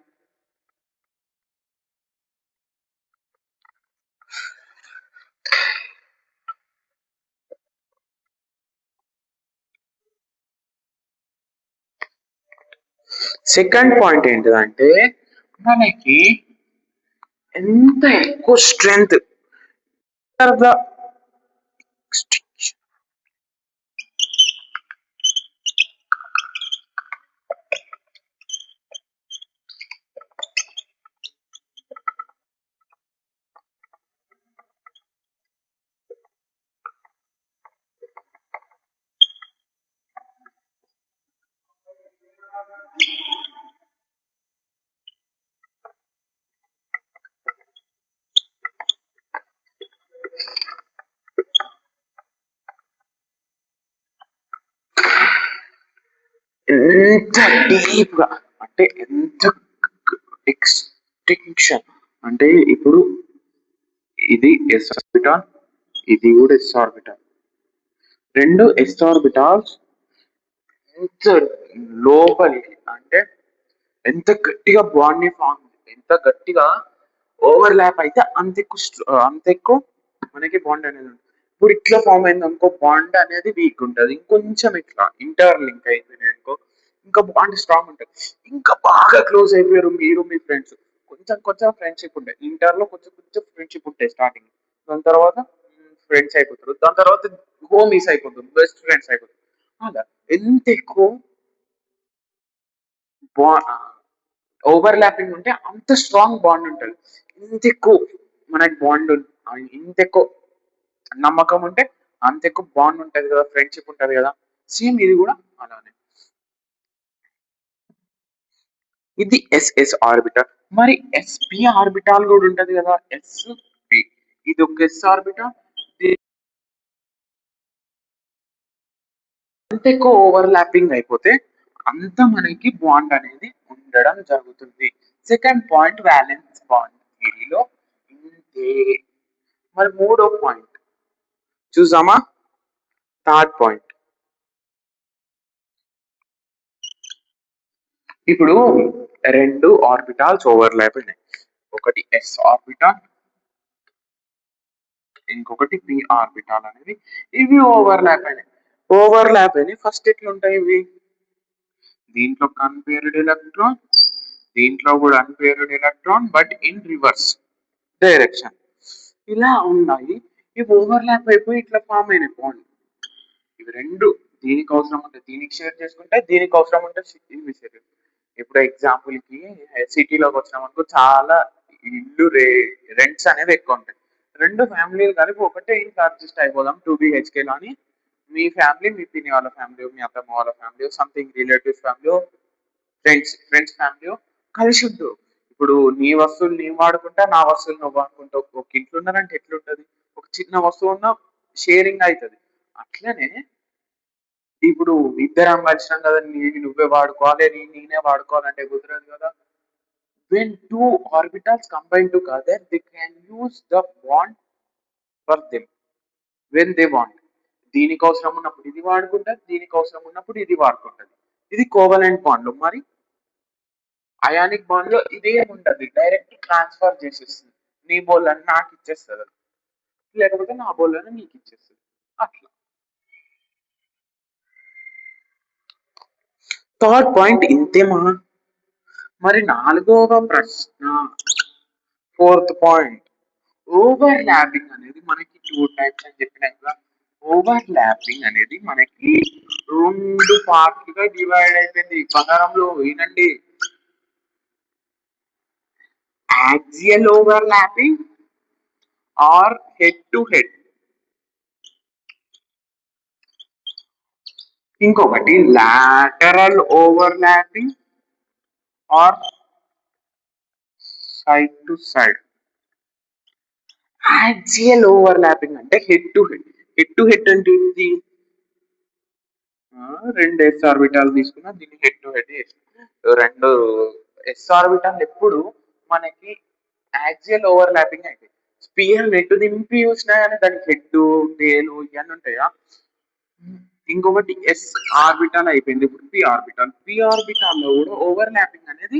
S1: సెకండ్ పాయింట్ ఏంటిదంటే మనకి ఎంత ఎక్కువ స్ట్రెంగ్త్ ఎంత డీప్ గా అంటే ఎంత ఎక్స్టెన్షన్ అంటే ఇప్పుడు ఇది ఎస్ ఆర్బిటాల్ ఇది కూడా ఎస్ ఆర్బిటాల్ రెండు ఎస్ ఆర్బిటాల్స్ ఎంత లోపలికి అంటే ఎంత గట్టిగా బాండ్ ని ఫామ్ ఎంత గట్టిగా ఓవర్‌లాప్ అయితే అంత ఎక్కువ మనకి బాండ్ అనేది ఉంటది. ఇప్పుడు ఇట్లా ఫార్మ్ అయిందనుకో బాండ్ అనేది వీక్ ఉంటది. ఇంకొంచెం ఇట్లా ఇంటర్‌లింక్ అయిపోయినాయనుకో ఇంకా బాండ్ స్ట్రాంగ్ ఉంటది. ఇంకా బాగా క్లోజ్ అయిపోయారు మీరు మీ ఫ్రెండ్స్. కొంచెం కొంచెం ఫ్రెండ్‌షిప్ ఉంటాయి. ఇంటర్‌లో కొంచెం కొంచెం ఫ్రెండ్‌షిప్ ఉంటాయి స్టార్టింగ్. దాని తర్వాత ఫ్రెండ్స్ అయిపోతారు. దాని తర్వాత హోమీస్ అయిపోతారు. బెస్ట్ ఫ్రెండ్స్ అయిపోతారు. అలా ఎంత ఎక్కువ బా ఓవర్‌లాపింగ్ ఉంటే అంత స్ట్రాంగ్ బాండ్ ఉంటది. ఇంత ఎక్కువ మనకి ఇంత ఎక్కువ నమ్మకం ఉంటే అంత ఎక్కువ బాండ్ ఉంటది కదా! ఫ్రెండ్‌షిప్ ఉంటది కదా! సేమ్ ఇది కూడా అలానే. ఇది ఎస్ఎస్ ఆర్బిటాల్. మరి ఎస్‌పి ఆర్బిటాల్ కూడా ఉంటది కదా! ఎస్‌పి ఇది ఒక ఎస్ ఆర్బిటాల్. అంత ఎక్కువ ఓవర్‌లాపింగ్ అయిపోతే అంత మనకి బాండ్ అనేది ఉండడం జరుగుతుంది. సెకండ్ పాయింట్ వాలెన్స్ బాండ్ థియరీలో ఇంతే. మరి మూడో పాయింట్ చూసామా? Third point. ఇప్పుడు 2 ఆర్బిటాల్స్ ఓవర్‌లాప్ అయినాయి. ఒకటి ఎస్ ఆర్బిటాల్, ఇంకొకటి పి ఆర్బిటాల్ అనేవి ఇవి ఓవర్‌లాప్ అయినాయి. ఓవర్‌లాప్ అయినాయి. ఫస్ట్ ఎట్లుంటాయి ఇవి? దీంట్లో అన్‌పేర్డ్ ఎలక్ట్రాన్, దీంట్లో కూడా unpaired electron but in reverse direction. ఇలా ఉన్నాయి. ఇవి ఓవర్‌లాప్ అయిపోయి ఇట్లా ఫార్మ్ అయినాయి బాండ్. ఇవి 2 దీనికి అవసరం ఉంటే దీనికి షేర్ చేసుకుంటే, దీనికి అవసరం ఉంటే ఇవి షేర్. ఇప్పుడు ఎగ్జాంపుల్‌కి సిటీలోకి వచ్చినామనుకో చాలా ఇల్లు రెంట్స్ అనేవి ఎక్కువ ఉంటాయి. 2 ఫ్యామిలీలు కలిపి ఒకటే ఇంట్లో అడ్జస్ట్ అయిపోదాం 2 బీహెచ్‌కేలో అని మీ ఫ్యామిలీ, మీ పిన్ని వాళ్ళ ఫ్యామిలీ, మీ అత్తమ్మ వాళ్ళ family, something relatives family, friends family కలిసి ఉండు. ఇప్పుడు నీ వస్తువులు నీవు వాడుకుంటా, నా వస్తువులు నువ్వు వాడుకుంటావు. ఒక ఇంట్లో ఉన్నారంటే ఎట్లుంటది? ఒక చిన్న వస్తువు ఉన్న షేరింగ్ అయితది. అట్లనే ఇప్పుడు ఇద్దరం కలిసినాం కదా నీది నువ్వే వాడుకోవాలి, నేనే వాడుకోవాలంటే కుదరదు కదా. When two orbitals combine together, they can use the bond for them when they want. దీనికి అవసరం ఉన్నప్పుడు ఇది వాడుకుంటారు, దీనికి అవసరం ఉన్నప్పుడు ఇది వాడుకుంటది. ఇది కోవలెంట్ బాండ్ లో. మరి అయానిక్ బాండ్ లో ఇదేం ఉండదు, డైరెక్ట్ ట్రాన్స్ఫర్ చేసేస్తుంది. నీ బోళ్ళని నాకు ఇచ్చేస్తుంది అది. లేకపోతే నా బోళ్ళని నీకు ఇచ్చేస్తుంది. అట్లా. థర్డ్ పాయింట్ ఇంతేమా. మరి నాలుగవ ప్రశ్న, ఫోర్త్ పాయింట్. ఓవర్ ల్యాపింగ్ అనేది మనకి 2 టైప్స్ అని చెప్పినా కదా. ఓవర్ ల్యాపింగ్ అనేది మనకి 2 పార్ట్లుగా డివైడ్ అయిపోయింది. బంగారంలో వినండి. Axial overlapping or head to head. ఇంకొకటి lateral overlapping or side to side. Axial overlapping అంటే head to head. Head to head అంటే ఏంటి? రెండు ఎస్ ఆర్బిటాల్ తీసుకున్నా దీన్ని హెడ్ టు హెడ్ చేసిన రెండు ఎస్ ఆర్బిటాల్ ఎప్పుడు మనకి యాక్సియల్ ఓవర్ ల్యాపింగ్ అయితే స్పియర్ నెట్ దింపి చూసినా కానీ దానికి హెడ్ టేలు ఇవన్నీ ఉంటాయా. ఇంకొకటి ఎస్ ఆర్బిటాల్ అయిపోయింది. ఇప్పుడు పి ఆర్బిటాల్ లో కూడా ఓవర్ ల్యాపింగ్ అనేది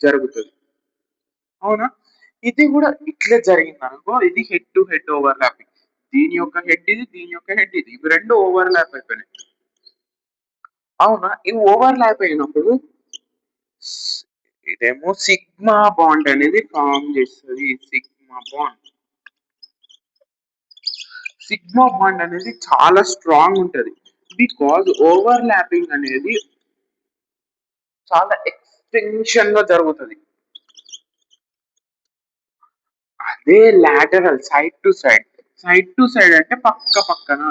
S1: జరుగుతుంది. అవునా? ఇది కూడా ఇట్లే జరిగింది అనుకో, ఇది head to head over lapping. దీని యొక్క హెడ్ ఇది, దీని యొక్క హెడ్ ఇది, ఇవి రెండు ఓవర్ ల్యాప్ అయిపోయినాయి. అవునా? ఇవి ఓవర్ ల్యాప్ అయినప్పుడు ఇదేమో సిగ్మా బాండ్ అనేది ఫామ్ చేస్తుంది. సిగ్మా బాండ్ అనేది చాలా స్ట్రాంగ్ ఉంటది. బికాజ్ ఓవర్ ల్యాపింగ్ అనేది చాలా ఎక్స్టెన్షన్ గా జరుగుతుంది. అదే లాటరల్ సైడ్ టు సైడ్ అంటే పక్క పక్కన.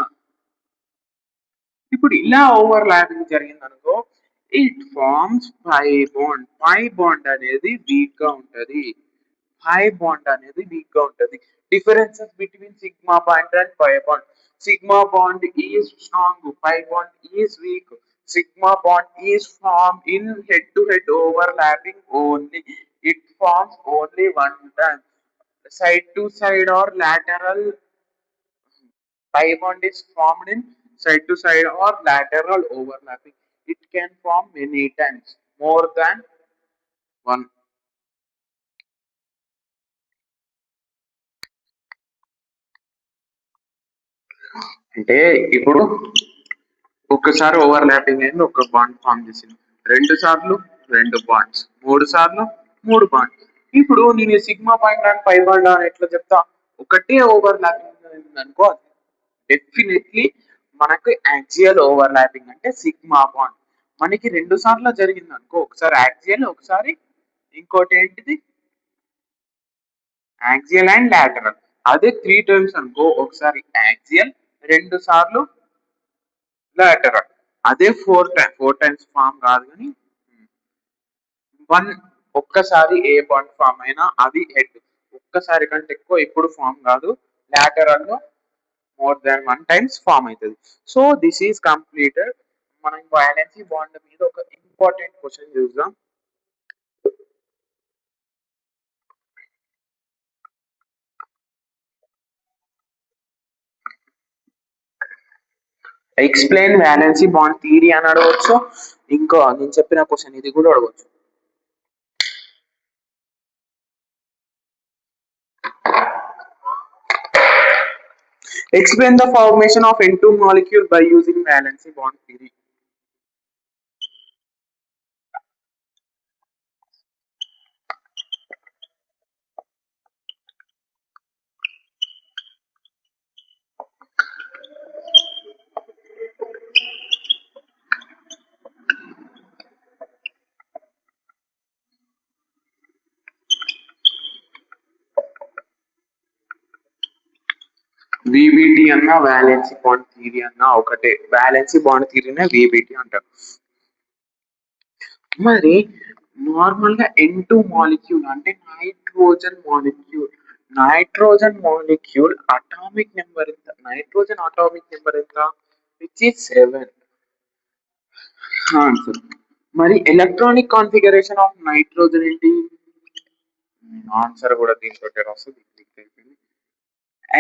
S1: ఇప్పుడు ఇలా ఓవర్ ల్యాపింగ్ జరిగింది అనుకో, ఇట్ ఫార్మ్స్ పై బాండ్ అనేది వీక్ గా ఉంటది. Differences between sigma bond and pi bond. Sigma bond is strong, pi bond is weak. Sigma bond is formed in head-to-head overlapping only. It forms only one time. Side to side or lateral. Pi bond is formed in side to side or lateral overlapping. It can form many times, more than one. అంటే ఇప్పుడు ఒక్కసారి overlapping అయింది, ఒక bond form చేసింది. రెండు సార్లు రెండు bonds, మూడు సార్లు మూడు బాండ్స్. ఇప్పుడు నేను sigma point and pi bond అని ఎట్లా చెప్తా? ఒకటే ఓవర్లాపింగ్ అయింది అనుకో, డెఫినెట్లీ మనకు యాక్సియల్ ఓవర్లాపింగ్ అంటే సిగ్మా బాండ్. మనకి రెండు సార్లు జరిగింది అనుకో, ఒకసారి యాక్సియల్, ఒకసారి ఇంకోటి ఏంటిది యాక్సియల్ అండ్ లాటరల్. అదే త్రీ టైమ్స్ అనుకో, ఒకసారి యాక్సియల్, రెండు సార్లు లాటరల్. అదే ఫోర్ టైమ్స్ ఫామ్ కాదు కానీ వన్, ఒక్కసారి ఏ బాండ్ ఫామ్ అయినా అది హెడ్. ఒక్కసారి కంటే ఎక్కువ ఎప్పుడు ఫామ్ కాదు. లాటరల్ లో more than one times form అవుతుంది. So this is completed. మనం వాలెన్సీ బాండ్ మీద ఒక ఇంపార్టెంట్ క్వశ్చన్ చూద్దాం. ఎక్స్ప్లెయిన్ వాలెన్సీ బాండ్ థియరీ అని అడగవచ్చు. ఇంకో నేను చెప్పిన క్వశ్చన్ ఇది కూడా అడగవచ్చు. Explain the formation of N2 molecule by using valency bond theory. VBT అన్న వాలెన్సీ బాండ్ థియరీ అన్న ఒకటే. వాలెన్సీ బాండ్ థియరీనే VBT అంటారు. మరి నార్మల్ గా N2 మాలిక్యూల్ అంటే nitrogen molecule. Nitrogen molecule atomic number ఎంత? నైట్రోజన్ అటామిక్ నెంబర్ ఎంత? Which is 7. ఆన్సర్. మరి ఎలక్ట్రానిక్ కాన్ఫిగరేషన్ ఆఫ్ నైట్రోజన్ ఏంటి? ఆన్సర్ కూడా దీంతో వస్తుంది.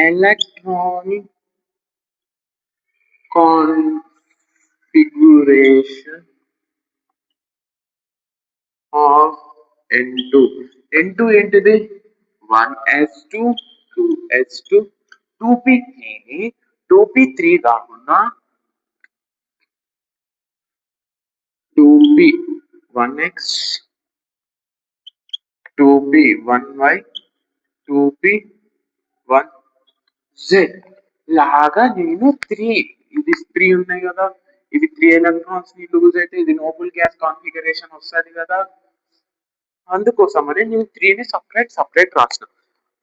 S1: Electronic configuration of N2. N2 ఏంటిది? 1s2 2s2 2p3 2p3 కాకుండా 2p 1x 2p 1y 2p 1z లాగా నేను 3, ఇది 3 ఉన్నాయి కదా, ఇది 3 ఎలక్ట్రాన్స్ లూజ్ అయితే ఇది నోబుల్ గ్యాస్ కాన్ఫిగరేషన్ వస్తుంది కదా. అందుకోసమని నేను 3ని సపరేట్ రాసిన.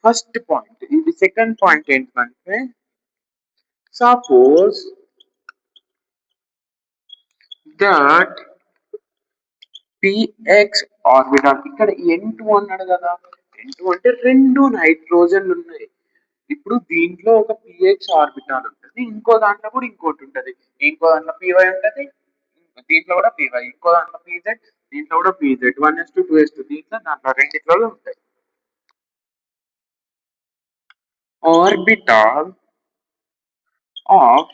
S1: ఫస్ట్ పాయింట్ ఇది. సెకండ్ పాయింట్ ఏంటంటే, సపోజ్ దట్ పిఎక్స్ ఆర్బిటాల్, ఇక్కడ N2 అన్నాడు కదా, N2 అంటే రెండు నైట్రోజన్లు ఉన్నాయి. ఇప్పుడు దీంట్లో ఒక పిఎక్స్ ఆర్బిటాల్ ఉంటుంది, ఇంకో దాంట్లో కూడా ఇంకోటి ఉంటుంది. ఇంకో దాంట్లో పివై ఉంటుంది, దీంట్లో కూడా పివై, ఇంకో దాంట్లో పిజెడ్, దీంట్లో కూడా పిజెడ్. 1s2 2s2 దీంట్లో దాంట్లో రెండిట్లో ఉంటాయి. Orbital of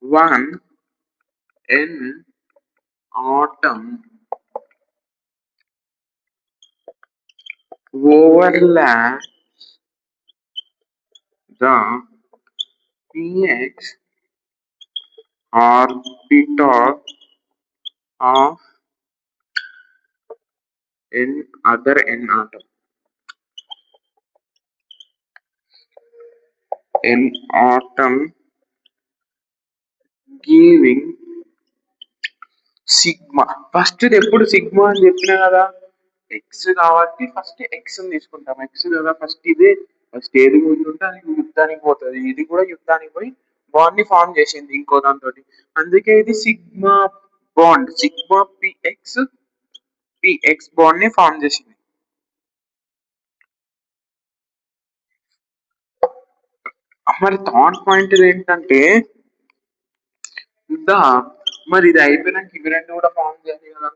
S1: 1n atom overlaps the px orbital of n other n atom. N atom giving sigma. First ఎప్పుడు సిగ్మా అని చెప్పినా కదా, ఎక్స్ కాబట్టి ఫస్ట్ ఎక్స్ తీసుకుంటాం. ఎక్స్ కదా ఫస్ట్, ఇదే ఫస్ట్ ఏది ముందుంటే అది యుద్ధానికి పోతుంది. ఇది కూడా యుద్ధానికి పోయి బాండ్ ని ఫామ్ చేసింది ఇంకో దాంతో. అందుకే ఇది sigma bond, sigma px bond ని ఫామ్ చేసింది. మరి థర్డ్ పాయింట్ ఏంటంటే, మరి ఇది అయిపోయినాక ఇవి రెండు కూడా ఫామ్ చేయాలి కదా.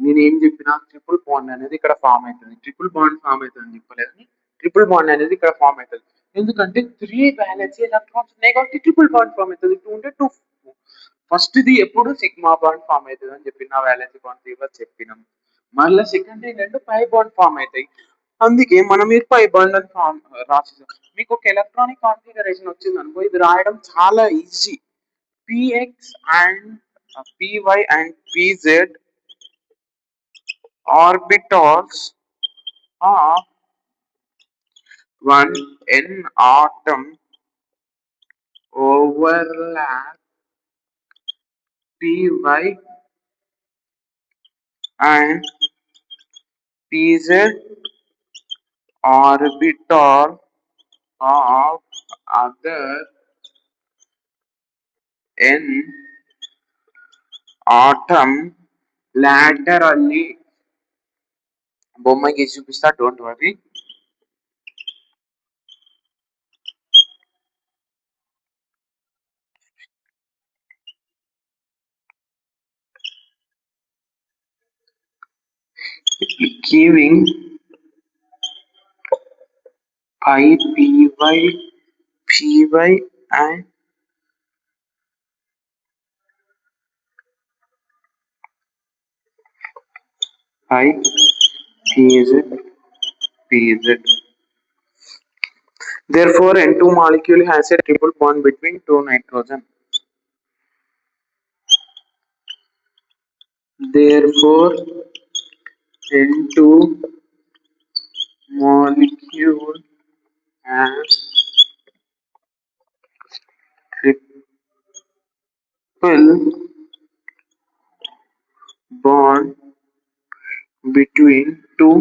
S1: నేను ఏం చెప్పినా, ట్రిపుల్ బాండ్ అనేది ఇక్కడ ఫామ్ అవుతుంది. ట్రిపుల్ బాండ్ ఫామ్ అవుతుంది చెప్పలేదని, ట్రిపుల్ బాండ్ అనేది ఇక్కడ ఫామ్ అవుతుంది. ఎందుకంటే 3 వ్యాలెన్సీ ఎలక్ట్రాన్స్ ఉన్నాయి కాబట్టి ట్రిపుల్ బాండ్ ఫామ్ అవుతుంది. 2 ఉంటే 2. ఫస్ట్ ది ఎప్పుడు సిగ్మా బాండ్ ఫామ్ అవుతుంది అని చెప్పిన, వ్యాలెన్సీ బాండ్ థియరీలో చెప్పినాం. మళ్ళీ సెకండ్ రెండు పై బాండ్ ఫామ్ అవుతాయి. అందుకే మనం మీరు పై బాండ్ అని ఫామ్ రాసేసాం. మీకు ఒక ఎలక్ట్రానిక్ కాన్ఫిగరేషన్ వచ్చింది అనుకో, ఇది రాయడం చాలా easy. Px and py and pz orbitals of one n atom overlap py and pz orbital of other n atom laterally. బొమ్మ గీసి చూపిస్తా, don't worry. Giving pi py and pi pz. Therefore, N2 molecule has a triple bond between two nitrogen. Therefore, N2 molecule has triple bond between two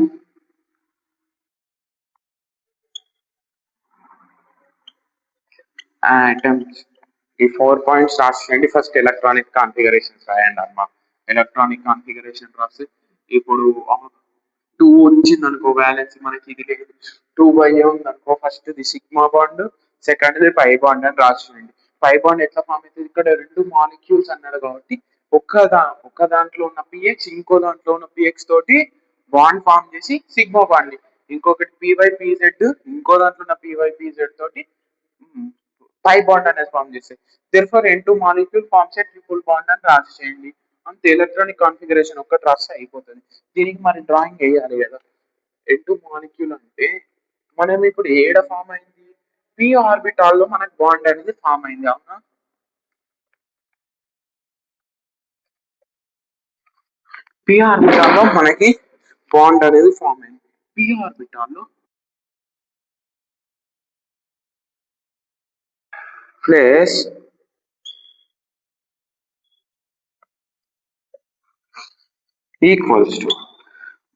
S1: atoms. ఈ 4 points రాసేయండి. First electronic configurations రాయండి అమ్మ. Electronic configuration రాసి ఇప్పుడు 2 వచ్చింది అనుకో, balance మనకి ఇది లేదు. 2 ఉంది అనుకో, first the sigma bond, second the pi bond అని రాసేయండి. పై బాండ్ ఎట్లా ఫామ్ అవుతుంది? ఇక్కడ రెండు మాలిక్యూల్స్ అన్నాడు కాబట్టి ఒక దాంట్లో ఉన్న పిహెచ్ ఇంకో దాంట్లో ఉన్న పిహెచ్ తోటి బాండ్ ఫామ్ చేసి సిగ్మా బాండ్, ఇంకొకటి పివై పిజెడ్ ఇంకో దాంట్లో ఉన్న పివై పిజెడ్ తోటి పై బాండ్ అనేది ఫామ్ చేస్తాయి. దేర్ఫోర్ N2 మాలిక్యూల్ ఫార్మ్స్ ఏ ట్రిపుల్ బాండ్ అని రాసేయండి. అంతే, ఎలక్ట్రానిక్ కాన్ఫిగరేషన్ ఒక్కటి రాస్తే అయిపోతుంది. దీనికి మరి డ్రాయింగ్ వేయాలి కదా. N2 మాలిక్యూల్ అంటే మనం ఇప్పుడు ఏడ ఫామ్ అయింది? పి ఆర్బిటాల్లో మనకు బాండ్ అనేది ఫామ్ అయింది, అవునా? పి ఆర్బిటాల్లో మనకి బాండ్ అనేది ఫామ్ అయింది. పి ఆర్బిటాల్లో ప్లస్ ఈక్వల్స్ టు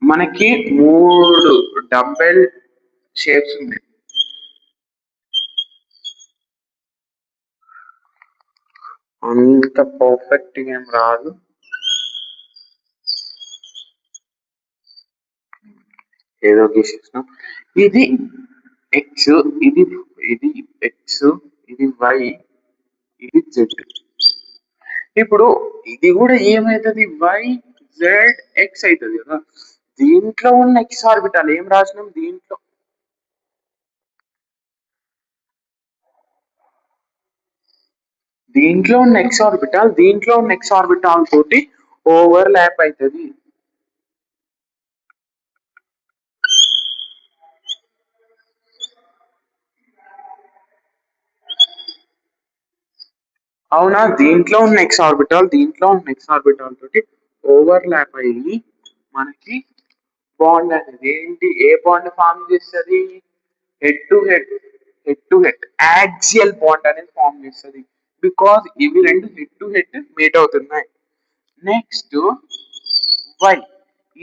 S1: మనకి 3 డంబెల్ షేప్స్ ఉన్నాయి. అంత పర్ఫెక్ట్ ఏం రాదు, ఏదో గీసేసిన. ఇది ఎక్స్, ఇది ఇది ఎక్స్, ఇది వై, ఇది జెడ్. ఇప్పుడు ఇది కూడా ఏమైతుంది? వై జెడ్ ఎక్స్ అవుతుంది కదా. దీంట్లో ఉన్న ఎక్స్ ఆర్బిటాల్ ఏం రాసినాం? దీంట్లో ఉన్న ఎక్స్ ఆర్బిటాల్ దీంట్లో ఉన్న ఎక్స్ ఆర్బిటాల్ తోటి ఓవర్ ల్యాప్ అవుతుంది. అవునా? దీంట్లో ఉన్న ఎక్స్ ఆర్బిటాల్ దీంట్లో ఉన్న ఎక్స్ ఆర్బిటాల్ తోటి ఓవర్ ల్యాప్ అయ్యి మనకి బాండ్ అనేది ఏంటి? ఏ బాండ్ ఫామ్ చేస్తుంది? Head to head, head to head axial bond అనేది ఫామ్ చేస్తుంది. బికాస్ ఇవి రెండు హెడ్ టు హెడ్ మీట్ అవుతున్నాయి. నెక్స్ట్ వై,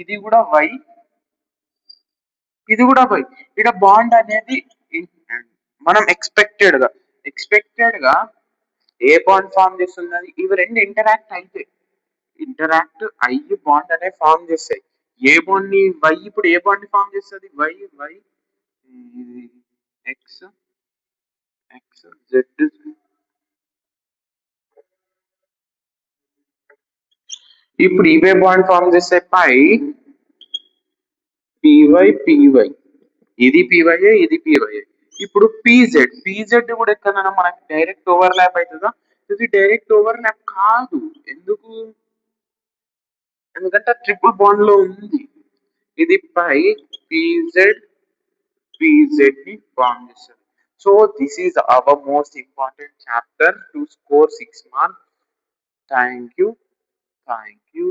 S1: ఇది కూడా వై, ఇది కూడా వై. ఇక్కడ బాండ్ అనేది మనం ఎక్స్పెక్టెడ్ గా ఏ బాండ్ ఫామ్ చేస్తున్నది? ఇవి రెండు ఇంటరాక్ట్ అయ్యి బాండ్ అనేది ఫామ్ చేస్తాయి. ఏ బాండ్ ని వై ఇప్పుడు ఏ బాండ్ ఫామ్ చేస్తుంది? Y y x x z. ఇప్పుడు ఇవే బాండ్ ఫామ్ చేస్తే పై పివై పివై, ఇది పివై ఇది పివై. ఇప్పుడు పిజెడ్ కూడా ఎక్కడైనా మనకి డైరెక్ట్ ఓవర్ ల్యాప్ అవుతుందా? ఇది డైరెక్ట్ ఓవర్ ల్యాప్ కాదు. ఎందుకంటే ట్రిపుల్ బాండ్ లో ఉంది. ఇది పై పీజెడ్ పీజెడ్ ని ఫామ్ చేస్తుంది. So this is our most important chapter to score 6 marks. Thank you. Thank you.